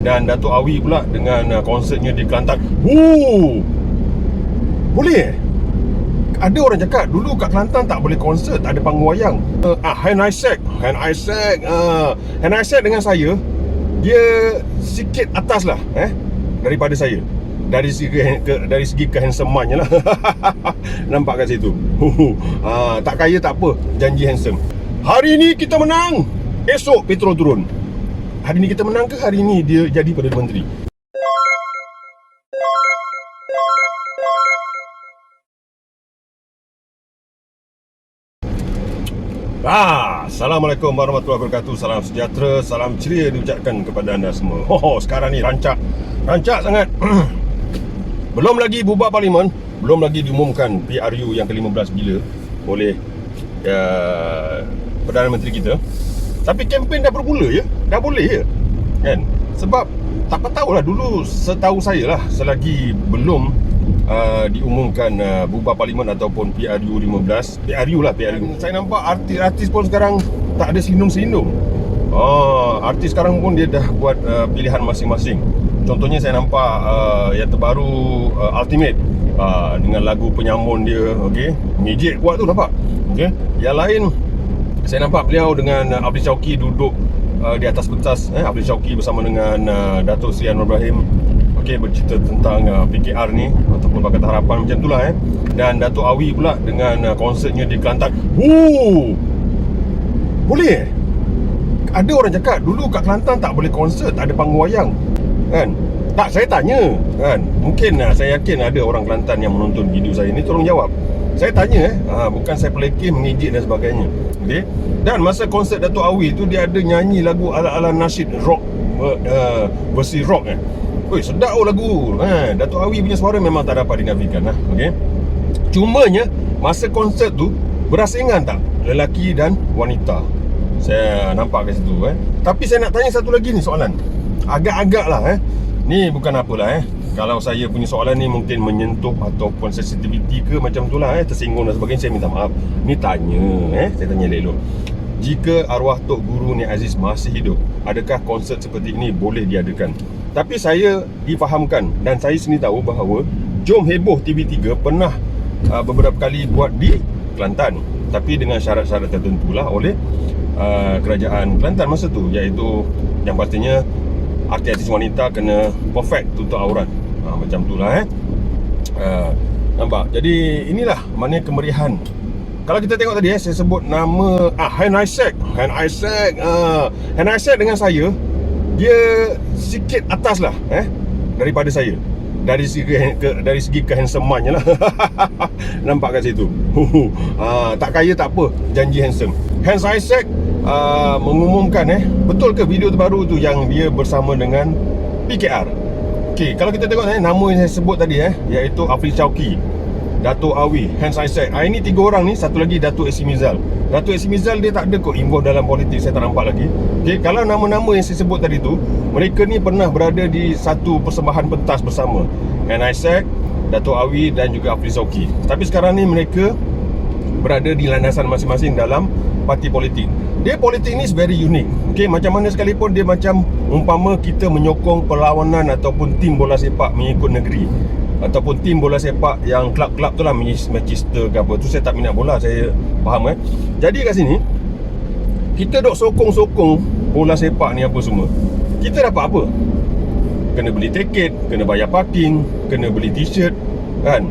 Dan Dato' Awi pula dengan konsertnya di Kelantan. Boleh? Ada orang cakap dulu kat Kelantan tak boleh konsert, tak ada panggung wayang. Hen Isaac dengan saya, dia sikit atas lah daripada saya. Dari segi kehandsomeannya lah. Nampak kat situ. Tak kaya tak apa, janji handsome. Hari ni kita menang, esok petrol turun. Hari ni kita menang ke hari ni dia jadi Perdana Menteri? Assalamualaikum warahmatullahi wabarakatuh. Salam sejahtera, salam ceria diucapkan kepada anda semua. Sekarang ni rancak sangat. Belum lagi bubar parlimen, belum lagi diumumkan PRU yang ke-15 bila oleh Perdana Menteri kita. Tapi kempen dah bermula ya, dah boleh ya kan? Sebab tak tahulah dulu, setahu saya lah, selagi belum diumumkan bubar parlimen ataupun PRU 15, PRU. Saya nampak artis-artis pun sekarang tak ada selindung-selindung. Artis sekarang pun dia dah buat pilihan masing-masing. Contohnya saya nampak yang terbaru Ultimate dengan lagu penyambun dia, okey, magic kuat tu nampak. Okey, yang lain saya nampak beliau dengan Abdul Syauqi duduk di atas pentas, Abdul Syauqi bersama dengan Datuk Seri Anwar Ibrahim, okey, bercerita tentang PKR ni ataupun Pakatan Harapan macam itulah Dan Dato' Awi pula dengan konsertnya di Kelantan. Boleh? Ada orang cakap dulu kat Kelantan tak boleh konsert, tak ada panggung wayang kan? Tak, saya tanya kan, mungkin saya yakin ada orang Kelantan yang menonton video saya ni, tolong jawab. Saya tanya bukan saya pelekeh, mengejek dan sebagainya. Okay? Dan masa konsert Dato' Awi tu dia ada nyanyi lagu ala-ala nasyid rock, versi rock sedap lagu. Dato' Awi punya suara memang tak dapat dinafikan okey. Cumanya masa konsert tu berasingan tak lelaki dan wanita? Saya nampak kat situ Tapi saya nak tanya satu lagi ni soalan. Agak-agak lah ni bukan apalah kalau saya punya soalan ni mungkin menyentuh ataupun sensitivity ke macam tu lah tersinggung dan sebagainya, saya minta maaf. Ni tanya saya tanya elok. Jika arwah Tok Guru Nik Aziz masih hidup, adakah konsert seperti ini boleh diadakan? Tapi saya difahamkan dan saya sendiri tahu bahawa Jom Heboh TV3 pernah beberapa kali buat di Kelantan, tapi dengan syarat-syarat tertentu lah oleh kerajaan Kelantan masa tu, iaitu yang pastinya artis-artis wanita kena perfect tutup aurat, macam tu lah nampak. Jadi inilah mana kemeriahan. Kalau kita tengok tadi saya sebut nama Hen Isaac dengan saya, dia sikit atas lah daripada saya. Dari segi kehandsomeannya lah. Nampak kat situ. Tak kaya tak apa, janji handsome. Hen Isaac mengumumkan betul ke video terbaru tu yang dia bersama dengan PKR. Okey, kalau kita tengok nama yang saya sebut tadi iaitu Abdul Syauqi, Dato' Awi, Hen Isaac. Ini tiga orang ni, satu lagi Dato' Esi Mizal. Dato' Esi Mizal dia tak ada kot involve dalam politik, saya tak nampak lagi. Okey, kalau nama-nama yang saya sebut tadi tu, mereka ni pernah berada di satu persembahan pentas bersama. Hen Isaac, Dato' Awi dan juga Abdul Syauqi. Tapi sekarang ni mereka berada di landasan masing-masing dalam parti politik. Dia politik ni very unique. Okey, macam mana sekalipun dia macam umpama kita menyokong perlawanan ataupun tim bola sepak mengikut negeri, ataupun tim bola sepak yang klub-klub tu lah, Manchester ke apa tu, saya tak minat bola, saya faham Jadi kat sini kita dok sokong-sokong bola sepak ni apa semua, kita dapat apa? Kena beli tiket, kena bayar parking, kena beli t-shirt kan.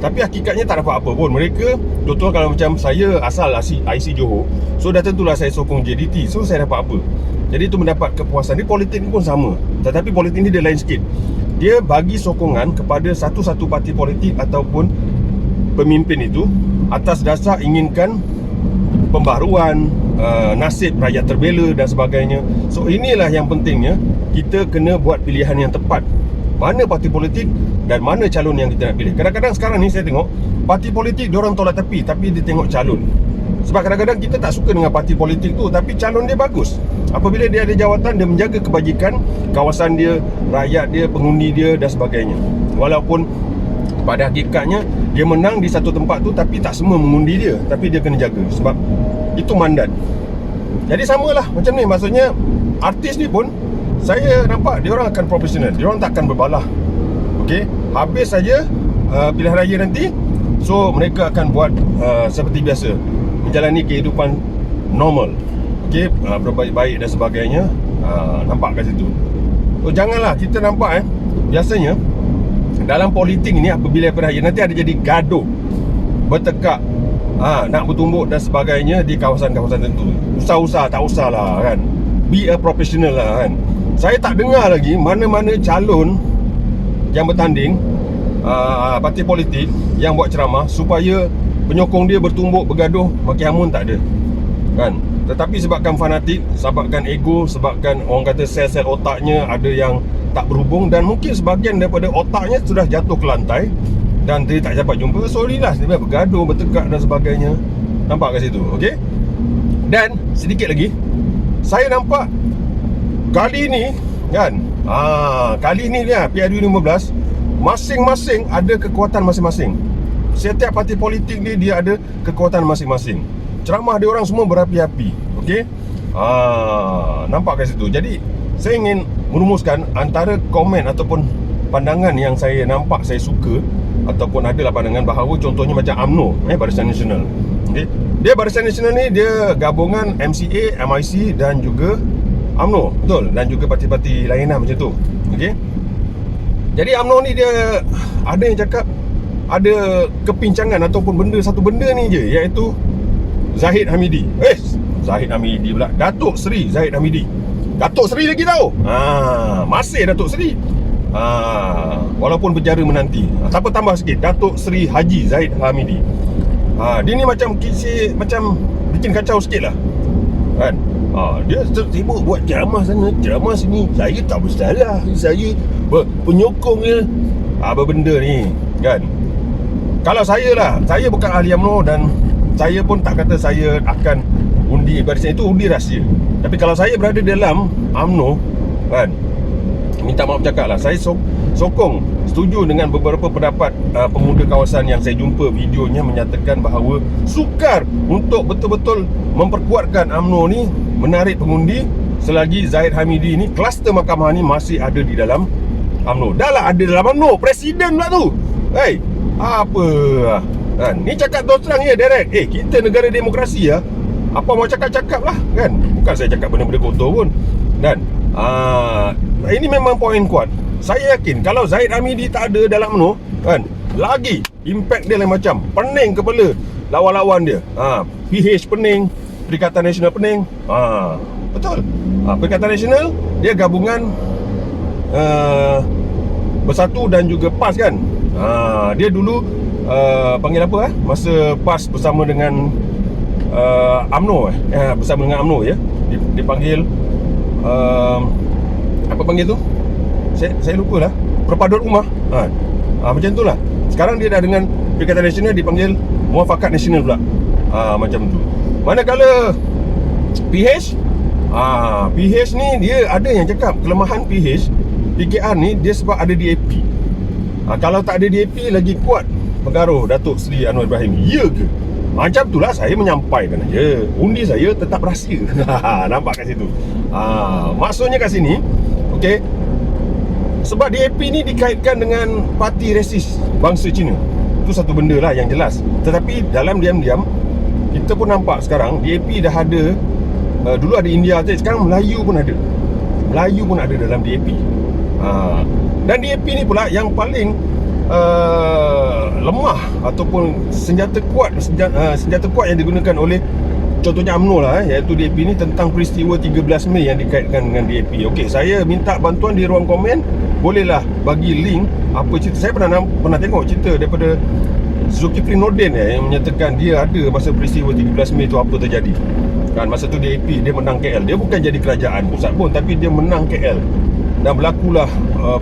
Tapi hakikatnya tak dapat apa pun. Mereka betul kalau macam saya asal IC Johor, so dah tentulah saya sokong JDT, so saya dapat apa? Jadi itu mendapat kepuasan. Di politik ni pun sama, tetapi politik ni dia lain sikit. Dia bagi sokongan kepada satu-satu parti politik ataupun pemimpin itu atas dasar inginkan pembaharuan, nasib rakyat terbela dan sebagainya. So inilah yang pentingnya, kita kena buat pilihan yang tepat. Mana parti politik dan mana calon yang kita nak pilih. Kadang-kadang sekarang ni saya tengok parti politik diorang tolak tepi, tapi dia tengok calon. Sebab kadang-kadang kita tak suka dengan parti politik tu, tapi calon dia bagus. Apabila dia ada jawatan, dia menjaga kebajikan kawasan dia, rakyat dia, pengundi dia dan sebagainya. Walaupun pada hakikatnya dia menang di satu tempat tu, tapi tak semua mengundi dia, tapi dia kena jaga sebab itu mandat. Jadi samalah macam ni, maksudnya artis ni pun saya nampak dia orang akan profesional, dia orang tak akan berbalah. Okey, habis saja pilihan raya nanti, so mereka akan buat seperti biasa, menjalani kehidupan normal. Okey, berbaik-baik dan sebagainya. Nampak kat situ. So janganlah kita nampak biasanya dalam politik ni apabila pilihan raya nanti ada jadi gaduh, bertekak, nak bertumbuk dan sebagainya di kawasan-kawasan tertentu. Usah-usah, tak usahlah kan. Be a professional lah kan. Saya tak dengar lagi mana-mana calon yang bertanding parti politik yang buat ceramah supaya penyokong dia bertumbuk, bergaduh, maki hamun, tak ada kan. Tetapi sebabkan fanatik, sebabkan ego, sebabkan orang kata sel-sel otaknya ada yang tak berhubung, dan mungkin sebahagian daripada otaknya sudah jatuh ke lantai dan dia tak dapat jumpa, so inilah dia bergaduh, bertekak dan sebagainya. Nampak kat situ. Okey. Dan sedikit lagi, saya nampak kali ni kan, kali ni dia PRU15 masing-masing ada kekuatan masing-masing. Setiap parti politik ni dia ada kekuatan masing-masing. Ceramah dia orang semua berapi-api. Okey. Nampak kat situ. Jadi saya ingin merumuskan antara komen ataupun pandangan yang saya nampak, saya suka, ataupun adalah pandangan bahawa contohnya macam UMNO, Barisan Nasional. Okey. Dia Barisan Nasional ni dia gabungan MCA, MIC dan juga UMNO, betul, dan juga parti-parti lain lah macam tu. Okey. Jadi UMNO ni dia ada yang cakap ada kepincangan ataupun satu benda ni je, iaitu Zahid Hamidi. Zahid Hamidi pula, Datuk Seri Zahid Hamidi. Datuk Seri lagi tau. Masih Datuk Seri. Walaupun penjara menanti. Siapa tambah sikit, Datuk Seri Haji Zahid Hamidi. Dia ni macam macam bikin kacau sikit lah kan. Dia sibuk buat ceramah sana, ceramah sini. Saya tak bersalah, saya penyokong dia. Apa benda ni kan. Kalau saya lah, saya bukan ahli UMNO dan saya pun tak kata saya akan undi barisan itu, undi rahsia. Tapi kalau saya berada dalam UMNO kan, minta maaf cakap lah, saya sokong, setuju dengan beberapa pendapat pemuda kawasan yang saya jumpa videonya menyatakan bahawa sukar untuk betul-betul memperkuatkan UMNO ni menarik pengundi selagi Zahid Hamidi ni, kluster mahkamah ni masih ada di dalam UMNO. Dah lah ada dalam UMNO, presiden pula tu. Apa kan? Ni cakap terus terang ya, direct. Kita negara demokrasi ya. Apa mau cakap-cakap lah kan. Bukan saya cakap benda-benda kotor pun. Dan ini memang poin kuat. Saya yakin kalau Zahid Hamidi tak ada dalam UMNO kan, lagi impact dia lain macam. Pening kepala lawan-lawan dia. PH pening, Perikatan Nasional pening. Betul. Perikatan Nasional dia gabungan Bersatu dan juga PAS kan. Dia dulu panggil apa masa PAS bersama dengan UMNO bersama dengan UMNO ya, dipanggil apa panggil tu, saya lupa lah, Perpaduan Ummah. Macam tu lah. Sekarang dia dah dengan Perikatan Nasional dipanggil Muafakat Nasional pula. Macam tu. Manakala PH ni dia ada yang cakap kelemahan PKR ni dia sebab ada DAP. Kalau tak ada DAP lagi kuat pengaruh Datuk Seri Anwar Ibrahim. Ya ke? Macam itulah saya menyampaikan aja. Undi saya tetap rahsia. Nampak kat situ. Maksudnya kat sini, okey, sebab DAP ni dikaitkan dengan parti resis bangsa Cina. Itu satu benda lah yang jelas. Tetapi dalam diam-diam kita pun nampak sekarang DAP dah ada. Dulu ada India je, sekarang Melayu pun ada. Melayu pun ada dalam DAP. Dan DAP ni pula yang paling lemah ataupun senjata kuat yang digunakan oleh contohnya UMNO lah, iaitu DAP ni tentang peristiwa 13 Mei yang dikaitkan dengan DAP. Okey, saya minta bantuan di ruang komen. Bolehlah bagi link apa cerita. Saya pernah tengok cerita daripada Zulkifli Nordin yang menyatakan dia ada masa peristiwa 13 Mei tu apa terjadi. Kan masa tu DAP dia menang KL. Dia bukan jadi kerajaan pusat pun, tapi dia menang KL. Dan berlakulah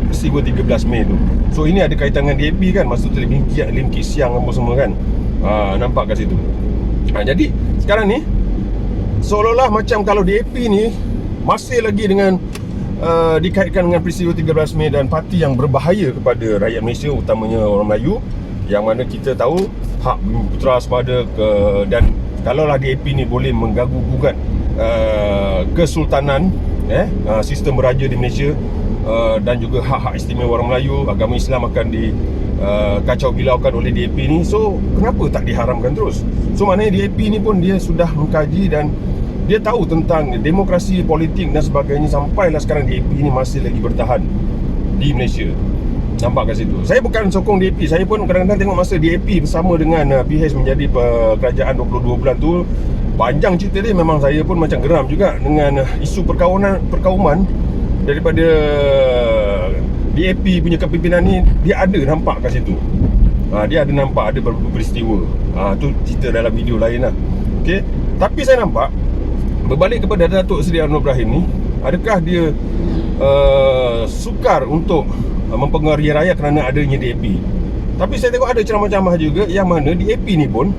peristiwa 13 Mei tu. So ini ada kaitan dengan DAP kan. Masa tu Lim Kit Siang apa semua kan. Nampak kat situ. Jadi sekarang ni seolah-olah macam kalau DAP ni masih lagi dengan dikaitkan dengan peristiwa 13 Mei dan parti yang berbahaya kepada rakyat Malaysia, utamanya orang Melayu, yang mana kita tahu hak Bumiputera Semada dan kalaulah DAP ni boleh mengganggu gugat Kesultanan sistem beraja di Malaysia, dan juga hak-hak istimewa orang Melayu, agama Islam akan di kacau bilaukan oleh DAP ni. So kenapa tak diharamkan terus? So maknanya DAP ni pun dia sudah mengkaji dan dia tahu tentang demokrasi politik dan sebagainya. Sampailah sekarang DAP ni masih lagi bertahan di Malaysia. Nampak kat situ. Saya bukan sokong DAP. Saya pun kadang-kadang tengok masa DAP bersama dengan PH menjadi kerajaan 22 bulan tu, panjang cerita dia. Memang saya pun macam geram juga dengan isu perkauman daripada DAP punya kepimpinan ni. Dia ada nampak kat situ. Dia ada nampak ada beberapa peristiwa. Tu cerita dalam video lain lah. Okay. Tapi saya nampak, berbalik kepada Datuk Seri Anwar Ibrahim ni, adakah dia sukar untuk mempengaruhi rakyat kerana adanya DAP? Tapi saya tengok ada ceramah-ceramah juga yang mana DAP ni pun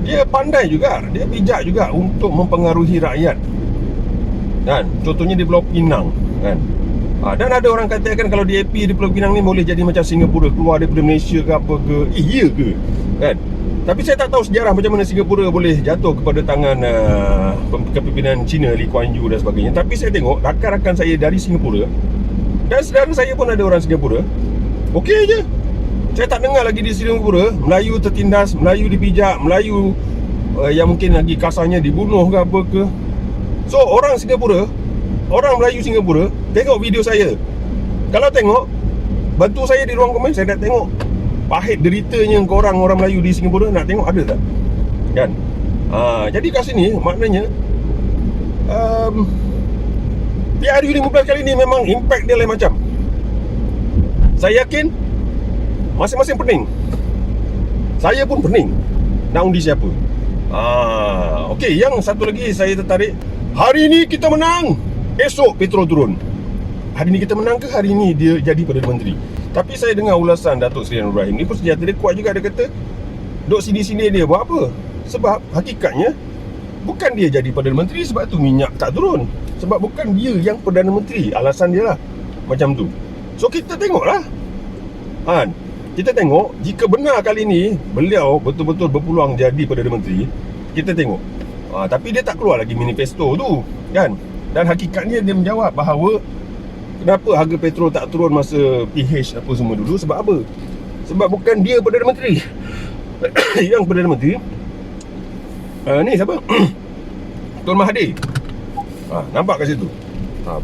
dia pandai juga, dia bijak juga untuk mempengaruhi rakyat. Kan? Contohnya di Pulau Pinang, kan? Dan ada orang katakan kalau DAP di Pulau Pinang ni boleh jadi macam Singapura, keluar daripada Malaysia ke apa ke. Ya ke? Kan? Tapi saya tak tahu sejarah macam mana Singapura boleh jatuh kepada tangan kepimpinan China, Lee Kuan Yew dan sebagainya. Tapi saya tengok rakan-rakan saya dari Singapura, dan saudara saya pun ada orang Singapura, okey je. Saya tak dengar lagi di Singapura Melayu tertindas, Melayu dipijak, Melayu yang mungkin lagi kasarnya dibunuh ke apa ke. So orang Singapura, orang Melayu Singapura tengok video saya. Kalau tengok, bantu saya di ruang komen. Saya nak tengok pahit deritanya korang orang Melayu di Singapura. Nak tengok ada tak? Kan? Jadi kat sini maknanya PRU15 kali ni memang impact dia lain macam. Saya yakin masing-masing pening. Saya pun pening nak undi siapa. Okey, yang satu lagi saya tertarik. Hari ni kita menang, esok petrol turun. Hari ni kita menang ke hari ni dia jadi Perdana Menteri? Tapi saya dengar ulasan Datuk Seri Anwar Ibrahim ni pun senjata dia kuat juga. Dia kata duk sini-sini dia buat apa? Sebab hakikatnya bukan dia jadi Perdana Menteri sebab tu minyak tak turun. Sebab bukan dia yang Perdana Menteri. Alasan dia lah macam tu. So kita tengoklah, kita tengok jika benar kali ni beliau betul-betul berpeluang jadi Perdana Menteri. Kita tengok. Tapi dia tak keluar lagi manifesto tu, kan? Dan hakikatnya dia menjawab bahawa kenapa harga petrol tak turun masa PH apa semua dulu. Sebab apa? Sebab bukan dia Perdana Menteri. Yang Perdana Menteri ni siapa? Tun Mahathir. Nampak kat situ.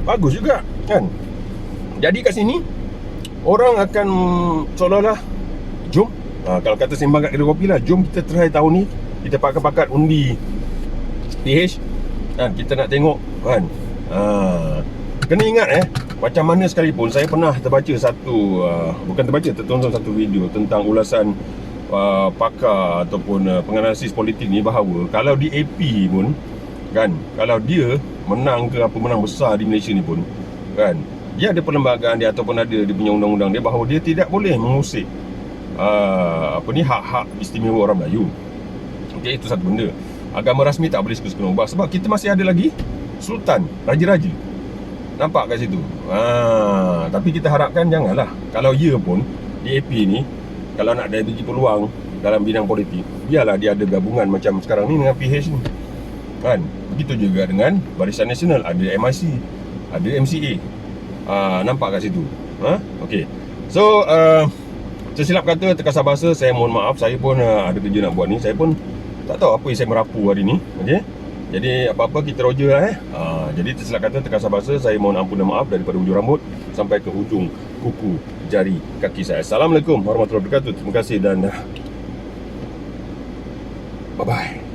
Bagus juga, kan? Jadi kat sini orang akan seolah-olah jom, kalau kata sembang kat kedai kopi lah, jom kita try tahun ni kita pakat-pakat undi PH, kan? Kita nak tengok, kan? Kena ingat macam mana sekalipun saya pernah terbaca satu bukan terbaca, tertonton satu video tentang ulasan pakar ataupun penganalisis politik ni, bahawa kalau di AP pun, kan, kalau dia menang ke apa, menang besar di Malaysia ni pun, kan, dia ada perlembagaan dia ataupun ada dia punya undang-undang dia bahawa dia tidak boleh mengusik hak-hak istimewa orang Melayu. Okey, itu satu benda. Agama rasmi tak boleh suka-suka ubah sebab kita masih ada lagi sultan, raja-raja. Nampak kat situ. Tapi kita harapkan janganlah. Kalau ya pun DAP ni kalau nak dia bagi peluang dalam bidang politik, biarlah dia ada gabungan macam sekarang ni dengan PH ni, kan? Begitu juga dengan Barisan Nasional, ada MIC, ada MCA. Nampak kat situ. Okey. So tersilap kata, terkasar bahasa, saya mohon maaf. Saya pun ada kerja nak buat ni. Saya pun tak tahu apa yang saya merapu hari ni. Okey. Jadi apa-apa kita roja lah. Jadi tersilap kata, terkasar bahasa, saya mohon ampun dan maaf daripada hujung rambut sampai ke hujung kuku jari kaki saya. Assalamualaikum warahmatullahi wabarakatuh. Terima kasih dan bye-bye.